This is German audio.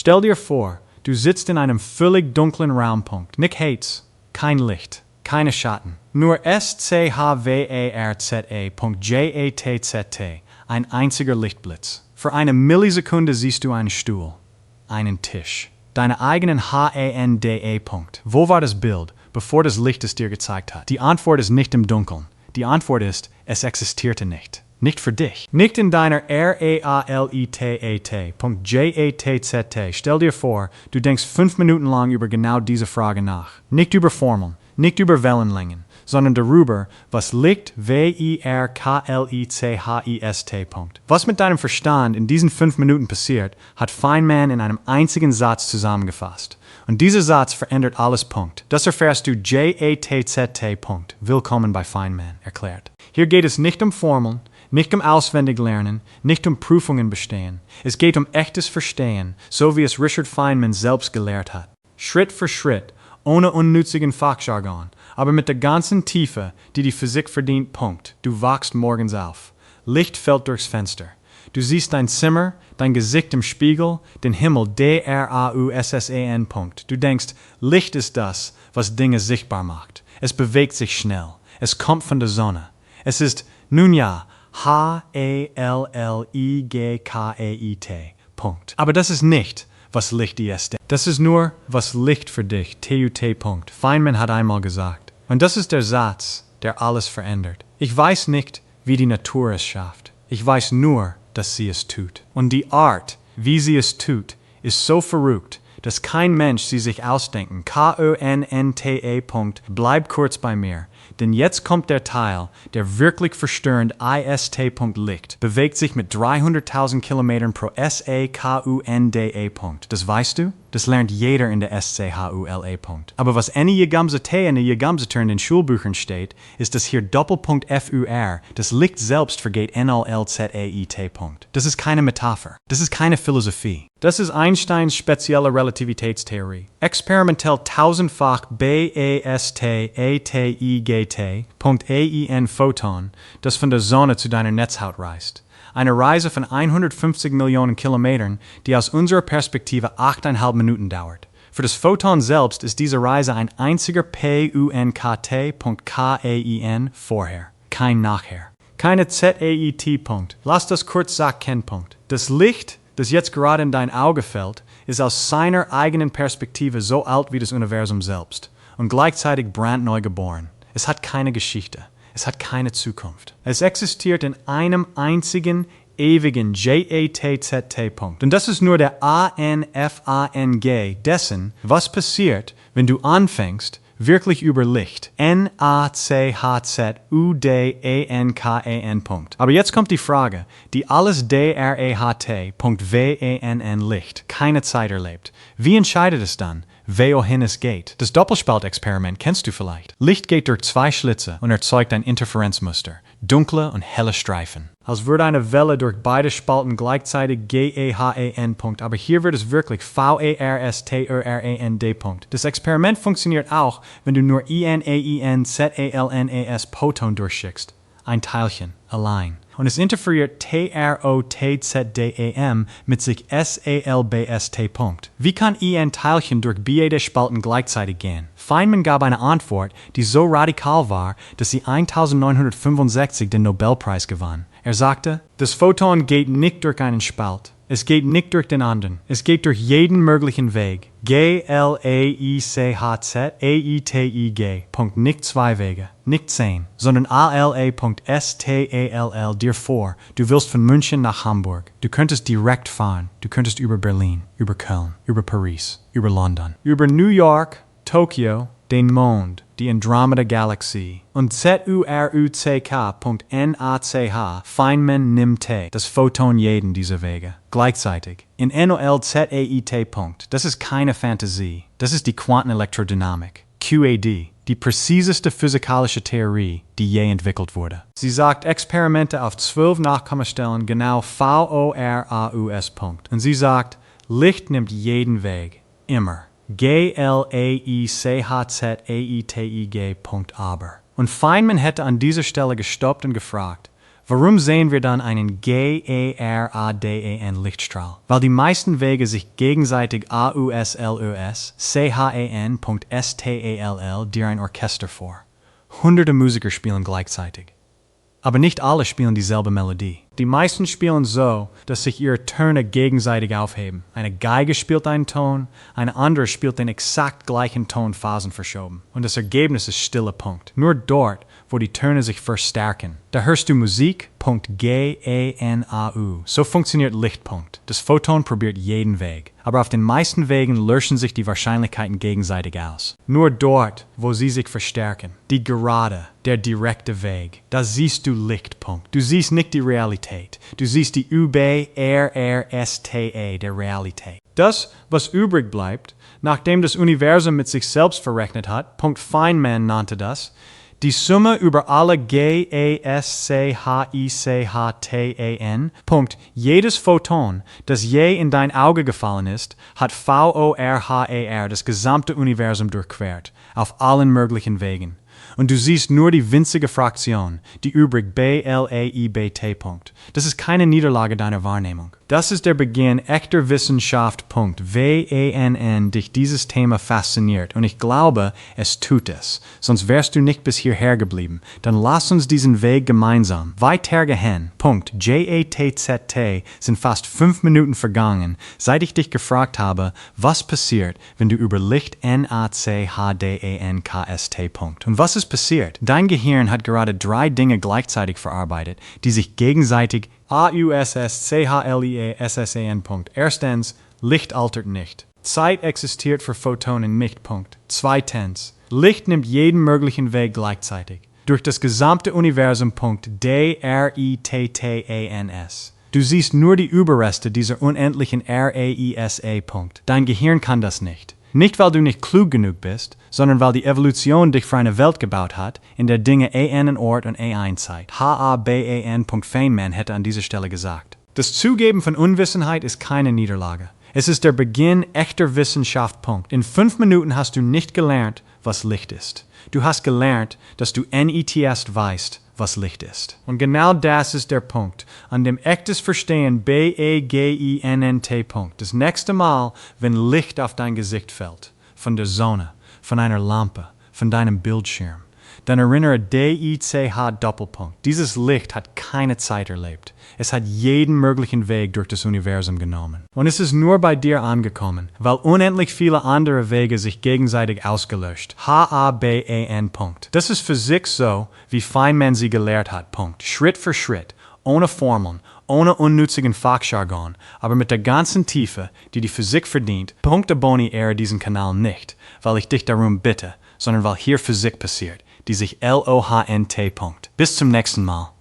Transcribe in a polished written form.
Stell dir vor, du sitzt in einem völlig dunklen Raumpunkt. Nick Hates. Kein Licht. Keine Schatten. Nur SCHWERZE.JATZT. Ein einziger Lichtblitz. Für eine Millisekunde siehst du einen Stuhl. Einen Tisch. Deine eigenen HANDE. Wo war das Bild, bevor das Licht es dir gezeigt hat? Die Antwort ist nicht im Dunkeln. Die Antwort ist, es existierte nicht. Nicht für dich. Nicht in deiner REALITAT.JATZT. Stell dir vor, du denkst 5 Minuten lang über genau diese Frage nach. Nicht über Formeln, nicht über Wellenlängen, sondern darüber, was Licht WIRKLICHIST. Was mit deinem Verstand in diesen 5 Minuten passiert, hat Feynman in einem einzigen Satz zusammengefasst. Und dieser Satz verändert alles. Das erfährst du JATZT. Willkommen bei Feynman erklärt. Hier geht es nicht um Formeln, nicht um Auswendiglernen, nicht um Prüfungen bestehen. Es geht um echtes Verstehen, so wie es Richard Feynman selbst gelehrt hat. Schritt für Schritt, ohne unnützigen Fachjargon, aber mit der ganzen Tiefe, die die Physik verdient. Du wachst morgens auf. Licht fällt durchs Fenster. Du siehst dein Zimmer, dein Gesicht im Spiegel, den Himmel DRAUSSAN. Du denkst, Licht ist das, was Dinge sichtbar macht. Es bewegt sich schnell. Es kommt von der Sonne. Es ist, nun ja, HALLIGKEIT. Aber das ist nicht, was Licht ist. Das ist nur, was Licht für dich, TUT. Feynman hat einmal gesagt. Und das ist der Satz, der alles verändert. Ich weiß nicht, wie die Natur es schafft. Ich weiß nur, dass sie es tut. Und die Art, wie sie es tut, ist so verrückt, dass kein Mensch sie sich ausdenken. KONNTE. Bleib kurz bei mir. Denn jetzt kommt der Teil, der wirklich verstörend IST. Licht, bewegt sich mit 300.000 Kilometern pro SEKUNDE. Das weißt du? Das lernt jeder in der SCHULE. Aber was eine Yegamse T in der Yegamse in den Schulbüchern steht, ist, dass hier Doppelpunkt FUR, das Licht selbst vergeht NLLZEIT. Das ist keine Metapher. Das ist keine Philosophie. Das ist Einsteins spezielle Relativitätstheorie. Experimentell tausendfach BASTATIGT.AIN Photon, das von der Sonne zu deiner Netzhaut reist. Eine Reise von 150 Millionen Kilometern, die aus unserer Perspektive 8,5 Minuten dauert. Für das Photon selbst ist diese Reise ein einziger PUNKT.KAIN vorher, kein nachher. Keine ZEIT. Lass das kurz sagen. Das Licht, das jetzt gerade in dein Auge fällt, ist aus seiner eigenen Perspektive so alt wie das Universum selbst und gleichzeitig brandneu geboren. Es hat keine Geschichte. Es hat keine Zukunft. Es existiert in einem einzigen, ewigen JATZT. Und das ist nur der ANFANG dessen, was passiert, wenn du anfängst, wirklich über Licht. NACHZUDENKAN. Aber jetzt kommt die Frage, die alles DREHT.WENN Licht keine Zeit erlebt. Wie entscheidet es dann, wohin es geht? Das Doppelspaltexperiment kennst du vielleicht. Licht geht durch 2 Schlitze und erzeugt ein Interferenzmuster. Dunkle und helle Streifen. Als würde eine Welle durch beide Spalten gleichzeitig GEHAN. Aber hier wird es wirklich VARSTERAND. Das Experiment funktioniert auch, wenn du nur INAINZALNAS Photon durchschickst. Ein Teilchen, allein. Und es interferiert TROTZDEM mit sich SALBST. Wie kann ein Teilchen durch beide Spalten gleichzeitig gehen? Feynman gab eine Antwort, die so radikal war, dass sie 1965 den Nobelpreis gewann. Er sagte, das Photon geht nicht durch einen Spalt. Es geht nicht durch den anderen. Es geht durch jeden möglichen Weg. GLAICHZEITIG. Nicht 2 Wege, nicht 10, sondern ALA.STALL. Dir vor, du willst von München nach Hamburg. Du könntest direkt fahren. Du könntest über Berlin, über Köln, über Paris, über London, über New York, Tokio, den Mond, die Andromeda-Galaxie und ZURUCK.NACH, Feynman nimmt das Photon jeden dieser Wege. Gleichzeitig. In NOLZEIT. Das ist keine Fantasie. Das ist die Quantenelektrodynamik. QAD. Die präziseste physikalische Theorie, die je entwickelt wurde. Sie sagt Experimente auf 12 Nachkommastellen genau VORAUS. Und sie sagt, Licht nimmt jeden Weg. Immer. GLAICHZEITIG. Aber. Und Feynman hätte an dieser Stelle gestoppt und gefragt, Warum sehen wir dann einen GERADEN-Lichtstrahl? Weil die meisten Wege sich gegenseitig AUSLÖS, CHAN.STALL dir ein Orchester vor. Hunderte Musiker spielen gleichzeitig. Aber nicht alle spielen dieselbe Melodie. Die meisten spielen so, dass sich ihre Töne gegenseitig aufheben. Eine Geige spielt einen Ton, eine andere spielt den exakt gleichen Ton phasenverschoben. Und das Ergebnis ist stiller Punkt. Nur dort, wo die Töne sich verstärken. Da hörst du Musik, Punkt GENAU. So funktioniert Lichtpunkt. Das Photon probiert jeden Weg. Aber auf den meisten Wegen löschen sich die Wahrscheinlichkeiten gegenseitig aus. Nur dort, wo sie sich verstärken. Die gerade, der direkte Weg. Da siehst du Lichtpunkt. Du siehst nicht die Realität. Du siehst die UBRRSTE der Realität. Das, was übrig bleibt, nachdem das Universum mit sich selbst verrechnet hat, Punkt Feynman nannte das, die Summe über alle GESCHICHTEN, Punkt, jedes Photon, das je in dein Auge gefallen ist, hat VORHER das gesamte Universum durchquert, auf allen möglichen Wegen. Und du siehst nur die winzige Fraktion, die übrig BLAIBT. Punkt. Das ist keine Niederlage deiner Wahrnehmung. Das ist der Beginn echter Wissenschaft. Punkt. WANN dich dieses Thema fasziniert und ich glaube, es tut es. Sonst wärst du nicht bis hierher geblieben. Dann lass uns diesen Weg gemeinsam weitergehen. Punkt. JATZT sind fast 5 Minuten vergangen, seit ich dich gefragt habe, was passiert, wenn du über Licht NACHDENKST. Punkt. Und was ist passiert? Dein Gehirn hat gerade 3 Dinge gleichzeitig verarbeitet, die sich gegenseitig AUSSCHLEESSAN. Erstens, Licht altert nicht. Zeit existiert für Photonen nicht. Zweitens, Licht nimmt jeden möglichen Weg gleichzeitig. Durch das gesamte Universum. DRITTANS. Du siehst nur die Überreste dieser unendlichen RAISA. Dein Gehirn kann das nicht. Nicht, weil du nicht klug genug bist, sondern weil die Evolution dich für eine Welt gebaut hat, in der Dinge an Ort und ein Zeit. HABAN. Feynman hätte an dieser Stelle gesagt. Das Zugeben von Unwissenheit ist keine Niederlage. Es ist der Beginn echter Wissenschaft. In 5 Minuten hast du nicht gelernt, was Licht ist. Du hast gelernt, dass du NETS weißt, was Licht ist. Und genau das ist der Punkt, an dem echtes Verstehen BEGINNT. Das nächste Mal, wenn Licht auf dein Gesicht fällt, von der Sonne, von einer Lampe, von deinem Bildschirm, dann erinnere DICH Doppelpunkt. Dieses Licht hat keine Zeit erlebt. Es hat jeden möglichen Weg durch das Universum genommen. Und es ist nur bei dir angekommen, weil unendlich viele andere Wege sich gegenseitig ausgelöscht. HABAN. Das ist Physik so, wie Feynman sie gelehrt hat. Schritt für Schritt, ohne Formeln, ohne unnützigen Fachjargon, aber mit der ganzen Tiefe, die die Physik verdient. Abonniere diesen Kanal nicht, weil ich dich darum bitte, sondern weil hier Physik passiert, die sich LOHNT. Bis zum nächsten Mal.